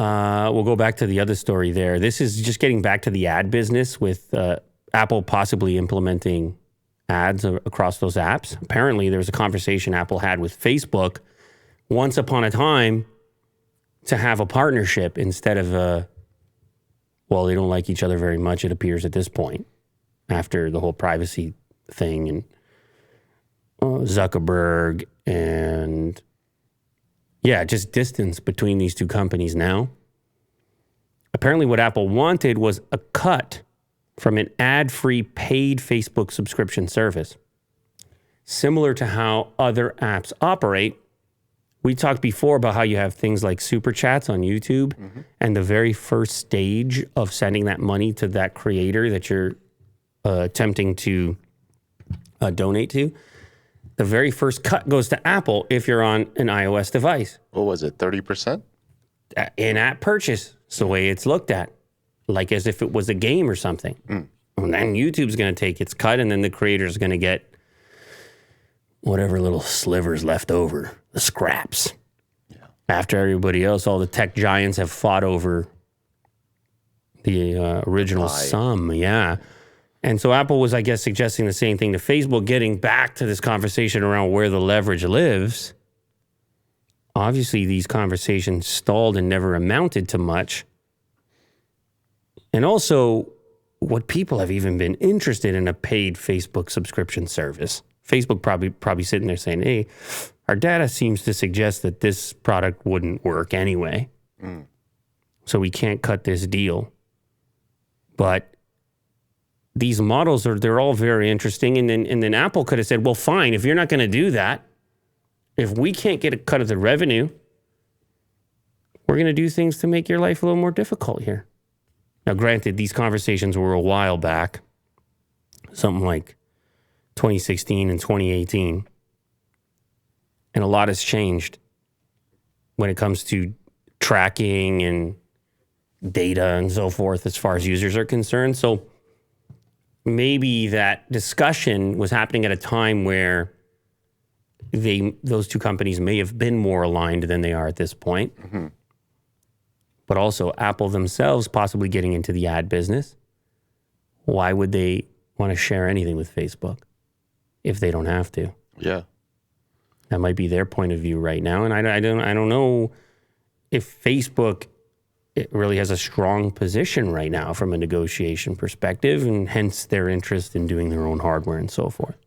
we'll go back to the other story there. This is just getting back to the ad business with Apple possibly implementing ads across those apps. Apparently, there was a conversation Apple had with Facebook once upon a time to have a partnership instead of well, they don't like each other very much, it appears at this point, after the whole privacy thing and Zuckerberg and just distance between these two companies now. Apparently what Apple wanted was a cut from an ad-free paid Facebook subscription service. Similar to how other apps operate, we talked before about how you have things like super chats on YouTube, and the very first stage of sending that money to that creator that you're attempting to donate to, the very first cut goes to Apple if you're on an iOS device. What was it, 30%? In-app purchase. It's the way it's looked at, like as if it was a game or something. And then YouTube's going to take its cut, and then the creator's going to get whatever little slivers left over, the scraps. Yeah. After everybody else, all the tech giants have fought over the original sum. Yeah. And so Apple was, I guess, suggesting the same thing to Facebook, getting back to this conversation around where the leverage lives. Obviously, these conversations stalled and never amounted to much. And also, what people have even been interested in a paid Facebook subscription service. Facebook probably sitting there saying, hey, our data seems to suggest that this product wouldn't work anyway. So we can't cut this deal. But these models they're all very interesting. And then Apple could have said, well, fine, if you're not going to do that, if we can't get a cut of the revenue, we're going to do things to make your life a little more difficult here. Now, granted, these conversations were a while back, something like 2016 and 2018. And a lot has changed when it comes to tracking and data and so forth as far as users are concerned. So maybe that discussion was happening at a time where those two companies may have been more aligned than they are at this point. But also Apple themselves possibly getting into the ad business. Why would they want to share anything with Facebook if they don't have to? Yeah. That might be their point of view right now. And I don't know if Facebook really has a strong position right now from a negotiation perspective, and hence their interest in doing their own hardware and so forth.